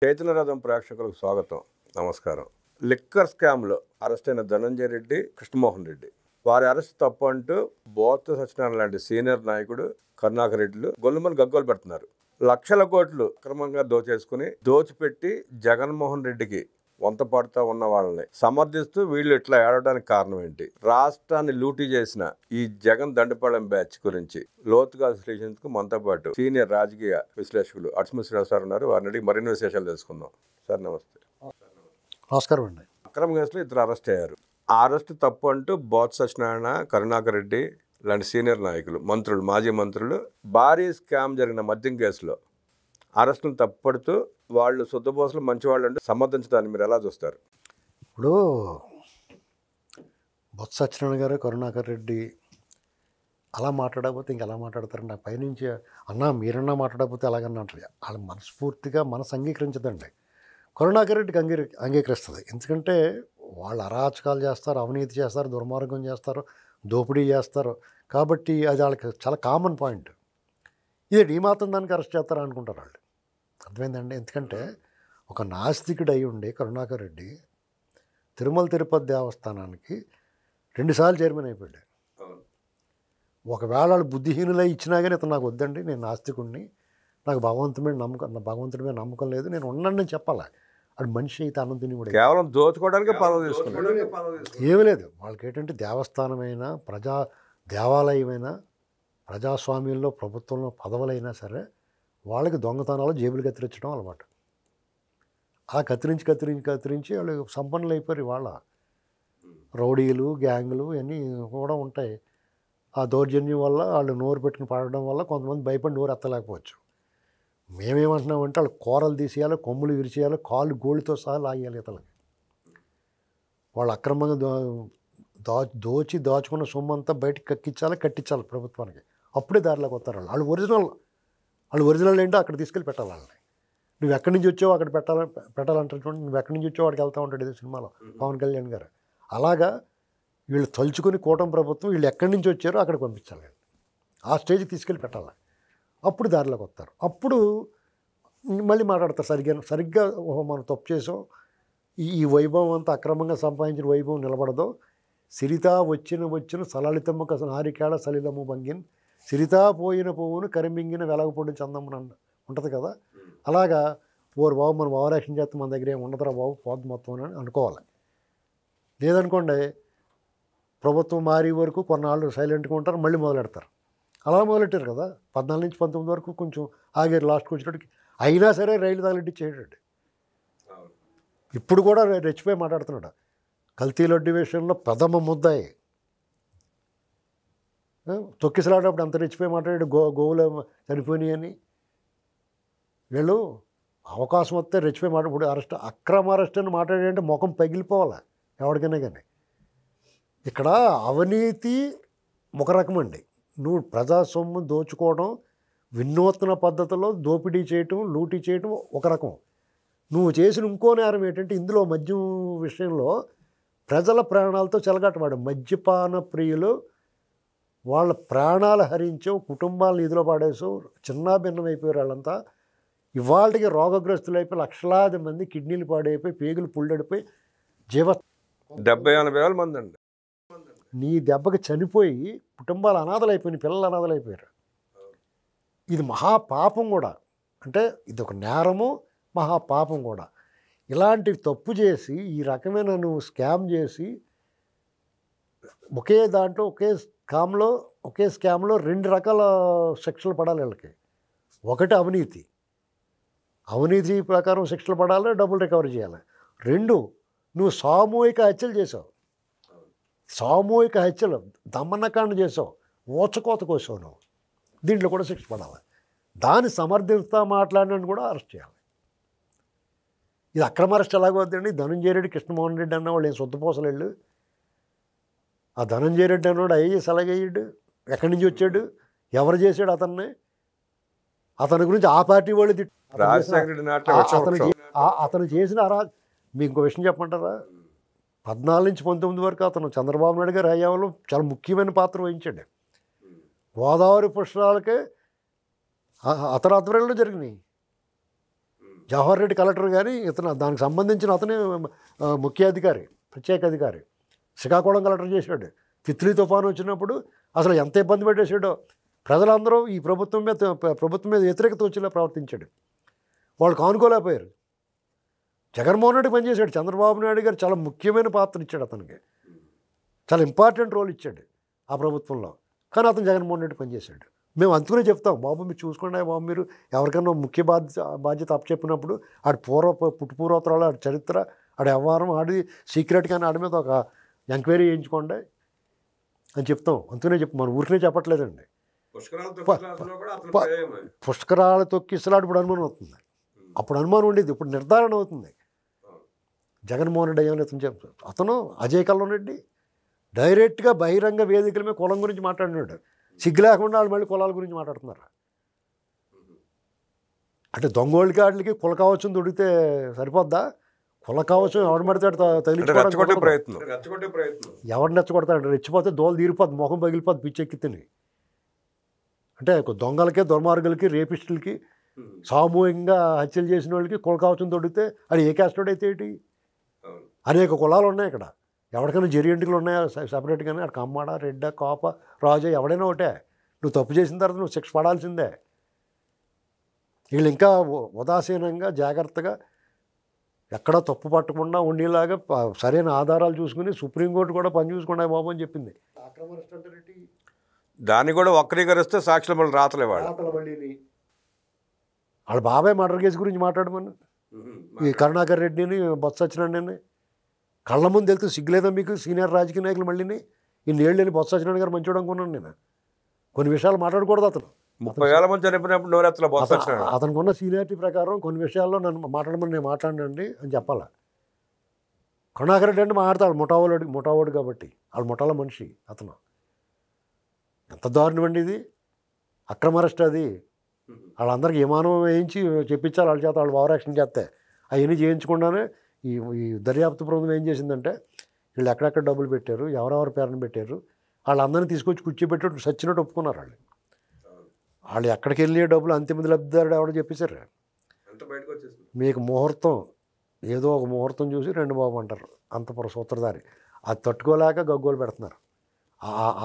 చైతన్య రథం ప్రేక్షకులకు స్వాగతం, నమస్కారం. లిక్కర్ స్కామ్లో అరెస్ట్ అయిన ధనంజయ రెడ్డి, కృష్ణమోహన్ రెడ్డి వారి అరెస్ట్ తప్పు అంటూ బోత్స సత్యనారాయణ లాంటి సీనియర్ నాయకుడు, కరుణాకర్ రెడ్డిలు గొల్లుమని గగ్గోలు పెడుతున్నారు. లక్షల కోట్లు అక్రమంగా దోచిపెట్టి జగన్మోహన్ రెడ్డికి వంత పడుతూ ఉన్న వాళ్ళని సమర్థిస్తూ వీళ్ళు ఇట్లా ఏడవడానికి కారణం ఏంటి? రాష్ట్రాన్ని లూటీ చేసిన ఈ జగన్ దండపాళెం బ్యాచ్ గురించి లోతుగా విశ్లేషించుకు మనతో పాటు సీనియర్ రాజకీయ విశ్లేషకులు అడ్స్మ శ్రీనివాస్ సార్ ఉన్నారు. వారిని అడిగి మరిన్ని విశేషాలు తెలుసుకుందాం. సార్ నమస్తే. నమస్కారం అండి. అక్రమ కేసులో ఇద్దరు అరెస్ట్ అయ్యారు. ఆ అరెస్ట్ తప్పు అంటూ బోత్స సత్యనారాయణ, కరుణాకర్ రెడ్డి లాంటి సీనియర్ నాయకులు, మంత్రులు, మాజీ మంత్రులు భారీ స్కామ్ జరిగిన మద్యం కేసులో అరెస్టును తప్పుపడుతూ వాళ్ళు శుద్ధబోసలు మంచివాళ్ళు అంటే సమర్థించడాన్ని మీరు ఎలా చూస్తారు? ఇప్పుడు బొత్స సత్యనారాయణ గారు, కరుణాకర్ రెడ్డి అలా మాట్లాడకపోతే ఇంకెలా మాట్లాడతారండి? నాకు పైనుంచి అన్నా మీరన్నా మాట్లాడకపోతే ఎలాగన్నా అంటారు. వాళ్ళు మనస్ఫూర్తిగా మనసు అంగీకరించదండి. కరుణాకర్ రెడ్డికి అంగీకరిస్తుంది. ఎందుకంటే వాళ్ళు అరాచకాలు చేస్తారు, అవినీతి చేస్తారు, దుర్మార్గం చేస్తారు, దోపిడీ చేస్తారు. కాబట్టి అది వాళ్ళకి చాలా కామన్ పాయింట్. ఇది ఈ మాత్రం దానికి అరెస్ట్ చేస్తారా అనుకుంటారు వాళ్ళు. అర్థమైందండి. ఎందుకంటే ఒక నాస్తికుడు అయి ఉండి కరుణాకర్ రెడ్డి తిరుమల తిరుపతి దేవస్థానానికి 2 సార్లు చైర్మన్ అయిపోయాడు. ఒకవేళ వాళ్ళు బుద్ధిహీనులై ఇచ్చినా కానీ ఇతను నాకు వద్దండి, నేను నాస్తికుడిని, నాకు భగవంతుడి మీద నమ్మకం లేదు, నేను ఉన్నానని చెప్పాలి. అది మనిషి అయితే అన్నం తిని కూడా కేవలం దోచుకోవడానికి పదవి తీసుకున్నాడు. ఏమీ లేదు. వాళ్ళకి ఏంటంటే దేవస్థానమైనా, దేవాలయమైనా, ప్రజాస్వామ్యంలో ప్రభుత్వంలో పదవులైనా సరే వాళ్ళకి దొంగతనాలు జేబులు కత్తిరించడం అలవాటు. అలా కత్తిరించి వాళ్ళు సంపన్నులు అయిపోయారు. వాళ్ళ రౌడీలు, గ్యాంగులు ఇవన్నీ కూడా ఉంటాయి. ఆ దౌర్జన్యం వల్ల వాళ్ళు నోరు పెట్టుకుని పాడడం వల్ల కొంతమంది భయపడి నోరు ఎత్తలేకపోవచ్చు. మేమేమంటున్నామంటే వాళ్ళు కూరలు తీసేయాలి, కొమ్ములు విరిచేయాలి, కాళ్ళు గోళ్ళతో సహా లాగేయాలి ఇతలకి. వాళ్ళు అక్రమంగా దాచుకున్న సొమ్ము అంతా బయటకు కట్టించాలి ప్రభుత్వానికి. అప్పుడే దారిలోకి వస్తారు వాళ్ళు. వాళ్ళు ఒరిజినల్ ఏంటో అక్కడ తీసుకెళ్ళి పెట్టాలి వాళ్ళని. నువ్వు ఎక్కడి నుంచి వచ్చావు అక్కడ పెట్టాలంటారు చూడండి. నువ్వు ఎక్కడి నుంచి వచ్చావు అక్కడికి వెళ్తూ ఉంటాడు ఇది సినిమాలో పవన్ కళ్యాణ్ గారు. అలాగా వీళ్ళు తలుచుకుని కూటమి ప్రభుత్వం వీళ్ళు ఎక్కడి నుంచి వచ్చారో అక్కడికి పంపించాలి. ఆ స్టేజ్కి తీసుకెళ్ళి పెట్టాలి. అప్పుడు దారిలోకి వస్తారు. అప్పుడు మళ్ళీ మాట్లాడతారు సరిగ్గా మనం తప్పు చేసాం, ఈ వైభవం అంతా అక్రమంగా సంపాదించిన వైభవం నిలబడదు, సిరితా వచ్చిన సలలితమ్మ నారికేళ సలిలము భంగిన్, సిరితా పోయిన పువ్వును కరిమింగిన వెలగపొడి చందమ్మని ఉంటుంది కదా. అలాగా బాబు మనం ఓవరాక్షన్ చేస్తే మన దగ్గర ఏమి ఉండదురా బాబు, పోద్దు మొత్తం అని అనుకోవాలి. లేదనుకోండి ప్రభుత్వం మారే వరకు కొన్నాళ్ళు సైలెంట్గా ఉంటారు, మళ్ళీ మొదలెడతారు. అలా మొదలెట్టారు కదా. 14 నుంచి 19 వరకు కొంచెం ఆగారు. లాస్ట్కి వచ్చేటప్పటికి అయినా సరే రైలు తగలెట్టించేటాడు. ఇప్పుడు కూడా రెచ్చిపోయి మాట్లాడుతున్నాడు. కల్తీ లడ్డు విషయంలో ప్రథమ ముద్దాయి తొక్కిసలాడేటప్పుడు అంత రెచ్చిపోయి మాట్లాడాడు. గోవులు చనిపోయినాయి అని. వీళ్ళు అవకాశం వస్తే రెచ్చిపోయి మాట్లాడు. అక్రమ అరెస్ట్ అని మాట్లాడాడంటే ముఖం పగిలిపోవాలి ఎవరికైనా కానీ. ఇక్కడ అవినీతి ఒక రకం అండి. నువ్వు ప్రజా సొమ్ము దోచుకోవడం, వినూత్న పద్ధతిలో దోపిడీ చేయటం, లూటీ చేయటం ఒక రకం. నువ్వు చేసిన ఇంకో నేరం ఏంటంటే ఇందులో మద్యం విషయంలో ప్రజల ప్రాణాలతో చెలగాటమాడు. మద్యపాన ప్రియులు వాళ్ళ ప్రాణాలు హరించావు, కుటుంబాలను ఇదిలో పాడేసావు, చిన్నాభిన్నమైపోయారు వాళ్ళంతా. ఇవాళకి రోగగ్రస్తులు అయిపోయి లక్షలాది మంది కిడ్నీలు పాడైపోయి, పేగులు పుల్లడిపోయి 70-80 మంది అండి. నీ దెబ్బకి చనిపోయి కుటుంబాలు అనాథలైపోయినాయి, పిల్లలు అనాథలైపోయారు. ఇది మహాపాపం కూడా. అంటే ఇది ఒక నేరము, మహాపాపం కూడా. ఇలాంటి తప్పు చేసి ఈ రకమైన నువ్వు స్కామ్ చేసి ఒకే స్కామ్లో 2 రకాల శిక్షలు పడాలి వీళ్ళకి. ఒకటి అవినీతి ప్రకారం శిక్షలు పడాలి, డబ్బులు రికవరీ చేయాలి. 2 నువ్వు సామూహిక హత్యలు చేసావు, సామూహిక హత్యలు దమనకాండ చేసావు, ఊచకోత కోసావు నువ్వు, దీంట్లో కూడా శిక్ష పడాలి. దాన్ని సమర్థిస్తా మాట్లాడినని కూడా అరెస్ట్ చేయాలి. ఇది అక్రమ అరెస్ట్ ఎలాగవుతుందండి? ధనంజయ రెడ్డి, కృష్ణమోహన్ రెడ్డి అన్న వాళ్ళు ఏం సొత్తుపోసలు వెళ్ళు. ఆ ధనంజయ రెడ్డి అన్నాడు ఐఏఎస్ ఎలాగయ్యాడు? ఎక్కడి నుంచి వచ్చాడు? ఎవరు చేశాడు అతన్ని? అతని గురించి ఆ పార్టీ వాళ్ళు అతను చేసిన మీకు ఇంకో విషయం చెప్పమంటారా? 14 నుంచి 19 వరకు అతను చంద్రబాబు నాయుడు గారి హయాంలో చాలా ముఖ్యమైన పాత్ర వహించాడు. గోదావరి పుష్కరాలకే అతని ఆధ్వర్యంలో జరిగినాయి. జవహర్ రెడ్డి కలెక్టర్ కానీ ఇతను దానికి సంబంధించిన అతనే ముఖ్య అధికారి, ప్రత్యేక అధికారి. శ్రీకాకుళం కలెక్టర్ చేశాడు. తిత్లీ తుఫాను వచ్చినప్పుడు అసలు ఎంత ఇబ్బంది పెట్టేశాడో. ప్రజలందరూ ఈ ప్రభుత్వం మీద వ్యతిరేకత వచ్చేలా ప్రవర్తించాడు. వాళ్ళు కానుకోలేకపోయారు. జగన్మోహన్ రెడ్డి పనిచేశాడు. చంద్రబాబు నాయుడు గారు చాలా ముఖ్యమైన పాత్ర ఇచ్చాడు అతనికి, చాలా ఇంపార్టెంట్ రోల్ ఇచ్చాడు ఆ ప్రభుత్వంలో. కానీ అతను జగన్మోహన్ రెడ్డి పనిచేశాడు. మేము అందుకునే చెప్తాం, బాబు మీరు చూసుకోండి బాబు, మీరు ఎవరికైనా ముఖ్య బాధ్యత అప్పచెప్పినప్పుడు ఆడి పుట్టుపూర్వోత్తరాలు, ఆడి చరిత్ర, ఆడి వ్యవహారం, ఆడి సీక్రెట్ కానీ ఆడి మీద ఒక ఎంక్వైరీ చేయించుకోండి అని చెప్తాం. అందుకనే మనం ఊరికనే చెప్పట్లేదండి. పుష్కరాలు తొక్కిసలాడు ఇప్పుడు అనుమానం అవుతుంది. అప్పుడు అనుమానం ఉండేది, ఇప్పుడు నిర్ధారణ అవుతుంది. జగన్మోహన్ రెడ్డి అయ్యామని అతను చెప్తాడు. అతను అజయ్ కల్లం రెడ్డి డైరెక్ట్గా బహిరంగ వేదికల మీద కులం గురించి మాట్లాడినాడు. సిగ్గు లేకుండా వాళ్ళు మళ్ళీ కులాల గురించి మాట్లాడుతున్నారు. అంటే దొంగోళ్ళకి వాటికి కుల కావచ్చు దొడితే సరిపోద్దా? కుల కావచ్చు ఎవడు పడితే తగిలించుకోవడానికి ప్రయత్నం, ఎవరిని రెచ్చగొడతాడు? రెచ్చిపోతే దోలు తీరిపోద్ది, మొహం పగిలిపోద్ది, పిచ్చెక్కి తిని. అంటే దొంగలకి, దుర్మార్గులకి, రేపిస్టులకి, సామూహికంగా హత్యలు చేసిన వాళ్ళకి కుల కావచ్చు దొడితే అది ఏ క్యాస్టోడ్ అయితే ఏంటి? అనేక కులాలు ఉన్నాయి ఇక్కడ. ఎవరికైనా జెరియంటికలు ఉన్నాయా సపరేట్గానే? అక్కడ కమ్మాడ, రెడ్డ, కాప, రాజు ఎవడైనా ఒకటే. నువ్వు తప్పు చేసిన తర్వాత నువ్వు శిక్ష పడాల్సిందే. వీళ్ళు ఇంకా ఉదాసీనంగా జాగ్రత్తగా ఎక్కడా తప్పు పట్టకుండా ఉండేలాగా సరైన ఆధారాలు చూసుకుని సుప్రీంకోర్టు కూడా పని చూసుకున్నాయి బాబు అని చెప్పింది. దాన్ని కూడా వక్రీకరిస్తే సాక్షులు మళ్ళీ రాతలేవాడు. వాళ్ళ బాబాయ్ మర్డర్ కేసు గురించి మాట్లాడమని ఈ కరుణాకర్ రెడ్డిని, బొత్స సత్యనారాయణని కళ్ళ ముందు వెళ్తూ సిగ్గులేదా మీకు? సీనియర్ రాజకీయ నాయకులు మళ్ళీని ఇన్నేళ్ళని బొత్స సత్యనారాయణ గారు మంచివాడు అనుకున్నాను నేను. కొన్ని విషయాలు మాట్లాడకూడదు. అతను 30,000 మంది చనిపోయినప్పుడు నోరెత్తల బొత్స సత్యనారాయణ అతనికి ఉన్న సీనియారిటీ ప్రకారం కొన్ని విషయాల్లో నన్ను మాట్లాడమని నేను మాట్లాడండి అని చెప్పాలా. కరుణాకర్ రెడ్డి అంటే మాట్లాడతాడు, ముఠావాడు కాబట్టి. వాళ్ళు ముఠాల మనిషి అతను. ఎంత దారుణం అండి ఇది! అక్రమ అరెస్ట్ అది. వాళ్ళందరికీ విమానం వేయించి చెప్పించాలి వాళ్ళ చేత, వాళ్ళు ఓవర్ యాక్షన్ చేస్తే. అవన్నీ చేయించకుండానే ఈ దర్యాప్తు బృందం ఏం చేసిందంటే, వీళ్ళు ఎక్కడెక్కడ డబ్బులు పెట్టారు, ఎవరెవరి పేరుని పెట్టారు, వాళ్ళందరినీ తీసుకొచ్చి కూర్చోబెట్టి సచ్చినట్టు ఒప్పుకున్నారు. వాళ్ళు ఎక్కడికి వెళ్ళే డబ్బులు అంతిమ లబ్ధిదారుడు ఎవడో చెప్పేశారు. మీకు ముహూర్తం ఏదో ఒక ముహూర్తం చూసి 2 బాబు అంటారు, అంతపుర సూత్రధారి. అది తట్టుకోలేక గగ్గోలు పెడుతున్నారు.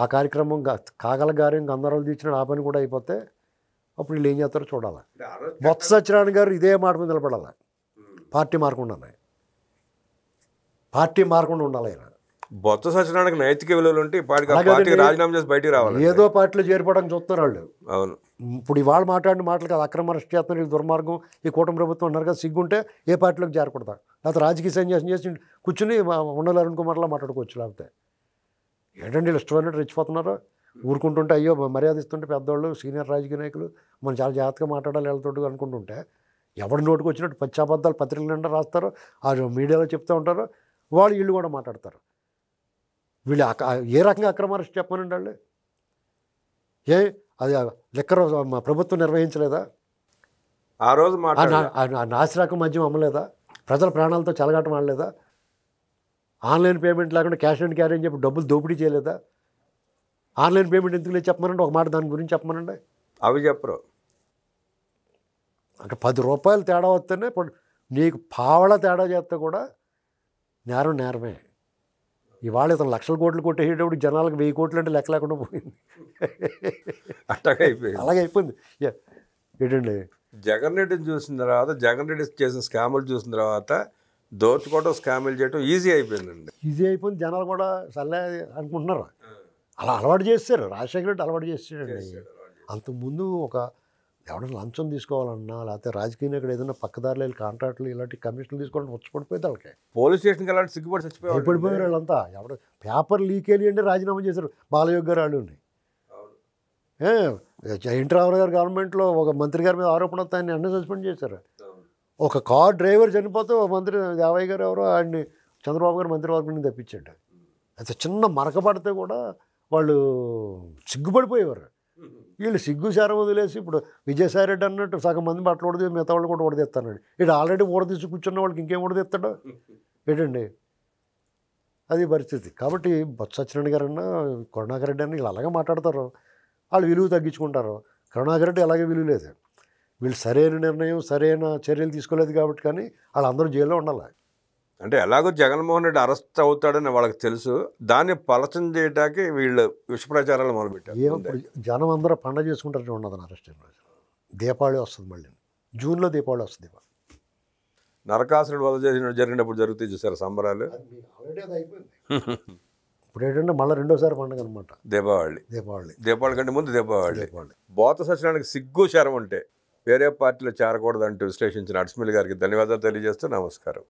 ఆ కార్యక్రమం కాగల గారి గందరాలు తీర్చిన ఆ పని కూడా అయిపోతే అప్పుడు వీళ్ళు ఏం చేస్తారో చూడాలి. బొత్స సత్యనారాయణ గారు ఇదే మాట మీద నిలబడాలి. పార్టీ మారకుండా ఉండాలి ఆయన. బొత్స సత్యనారాయణకి నైతిక విలువలు ఉంటే పార్టీ రాజీనామా చేసి బయటికి రావాలి. ఏదో పార్టీలో చేరిపోవడానికి చూస్తున్నారు వాళ్ళు. అవును, ఇప్పుడు ఇవాళ మాట్లాడిన మాటలు కాదు, అక్రమ అరెస్ట్ చేస్తున్నారు, వీళ్ళు దుర్మార్గం, ఈ కూటమి ప్రభుత్వం అన్నారు కదా, సిగ్గుంటే ఏ పార్టీలోకి చేరకూడదు. లేకపోతే రాజకీయ సన్యాసం చేసి కూర్చుని ఉండలు అరుణ్ కుమార్లా మాట్లాడుకోవచ్చు. లేకపోతే ఏంటంటే వీళ్ళు ఇష్టమైనట్టు రెచ్చిపోతున్నారు. ఊరుకుంటుంటే అయ్యో మర్యాద ఇస్తుంటే పెద్దవాళ్ళు, సీనియర్ రాజకీయ నాయకులు మనం చాలా జాగ్రత్తగా మాట్లాడాలి వీళ్ళతోటి అనుకుంటుంటే, ఎవరి నోటికి వచ్చినట్టు పచ్చాబద్దాలు పత్రికల నిండా రాస్తారు, ఆ మీడియాలో చెప్తూ ఉంటారు. వీళ్ళు కూడా మాట్లాడతారు. వీళ్ళు ఏ రకంగా అక్రమ అరెస్ట్ చెప్పమనండి వాళ్ళు? అది లెక్కర ప్రభుత్వం నిర్వహించలేదా? ఆ రోజు నాసిరకం మద్యం అమ్మలేదా? ప్రజల ప్రాణాలతో చెలగాటం ఆడలేదా? ఆన్లైన్ పేమెంట్ లేకుండా క్యాష్ అండ్ క్యారీ అని చెప్పి డబ్బులు దోపిడీ చేయలేదా? ఆన్లైన్ పేమెంట్ ఎందుకు లేదు చెప్పమనండి, ఒక మాట దాని గురించి చెప్పమనండి. అవి చెప్పరు. అంటే 10 రూపాయలు తేడా వస్తేనే, నీకు పావళ తేడా చేస్తే కూడా నేరమే. ఇవాళ ఇతను లక్షల కోట్లు కొట్టేసేటప్పుడు జనాలకు 1000 కోట్లు అంటే లెక్క లేకుండా పోయింది. అలాగే అయిపోయింది. ఏంటండి, జగన్ రెడ్డిని చూసిన తర్వాత, జగన్ రెడ్డి చేసిన స్కాములు చూసిన తర్వాత దోచుకోవడం, స్కాములు చేయడం ఈజీ అయిపోయిందండి. ఈజీ అయిపోయింది. జనాలు కూడా సల్లే అనుకుంటున్నారు. అలా అలవాటు చేస్తారు. రాజశేఖర రెడ్డి అలవాటు చేస్తాడండి. అంతకుముందు ఎవడన్నా లంచం తీసుకోవాలన్నా, లేకపోతే రాజకీయ నాయకుడు ఏదైనా పక్కదారులు వెళ్ళి కాంట్రాక్టులు ఇలాంటి కమిషన్లు తీసుకోవాలని వచ్చి వాళ్ళకి పోలీస్ స్టేషన్కి వెళ్ళాలంటే సిగ్గుపడి భయపడిపోయారు వాళ్ళంతా. ఎవడ పేపర్ లీక్ వెళ్ళి అంటే రాజీనామా చేశారు. బాలయోగ్ గారు వాళ్ళు ఎన్టీ రామారావు గారు గవర్నమెంట్లో ఒక మంత్రి గారి మీద ఆరోపణ వస్తే ఆయన అన్నీ సస్పెండ్ చేశారు. ఒక కార్ డ్రైవర్ చనిపోతే ఒక మంత్రి దేవయ్య గారు ఎవరో ఆయన్ని చంద్రబాబు గారు మంత్రివర్గం నుంచి తప్పించాడు. అయితే చిన్న మరక పడితే కూడా వాళ్ళు సిగ్గుపడిపోయేవారు. వీళ్ళు సిగ్గు శారం వదిలేసి ఇప్పుడు విజయసాయి రెడ్డి అన్నట్టు సగం మంది బట్టలు ఉడది, మిగతా వాళ్ళు కూడా ఉడదీస్తాడు. వీడు ఆల్రెడీ ఊడదీసి కూర్చున్న వాళ్ళకి ఇంకేం ఉడదీస్తాడు ఏంటండి? అది పరిస్థితి. కాబట్టి బొత్స సత్యనారాయణ గారు అన్నా, కరుణాకర్ రెడ్డి అన్న వీళ్ళు అలాగే మాట్లాడతారు. వాళ్ళు విలువ తగ్గించుకుంటారు. కరుణాకర్ రెడ్డి అలాగే విలువ లేదు. వీళ్ళు సరైన నిర్ణయం సరైన చర్యలు తీసుకోలేదు కాబట్టి కానీ వాళ్ళందరూ జైల్లో ఉండాలి. అంటే ఎలాగో జగన్మోహన్ రెడ్డి అరెస్ట్ అవుతాడని వాళ్ళకి తెలుసు, దాన్ని పలచన చేయడానికి వీళ్ళు విష ప్రచారాలు మొదలుపెట్టారు. ఇప్పుడు జనం అందరూ పండగ చేసుకుంటారు ఉన్నదని అరెస్ట్ అయిన రోజు. దీపావళి వస్తుంది, మళ్ళీ జూన్లో దీపావళి వస్తుంది. నరకాసురుడు వధ జరిగినప్పుడు జరుగుతాయి చూసారు సంబరాలు. ఇప్పుడు ఏంటంటే మళ్ళీ రెండోసారి పండుగ అనమాట దీపావళి. దీపావళి. దీపావళి కంటే ముందు దీపావళి. బోత సత్యనారాయణకి సిగ్గు శరం ఉంటే వేరే పార్టీలో చేరకూడదంటూ విశ్లేషించిన అడ్స్మిల్ గారికి ధన్యవాదాలు తెలియజేస్తూ నమస్కారం.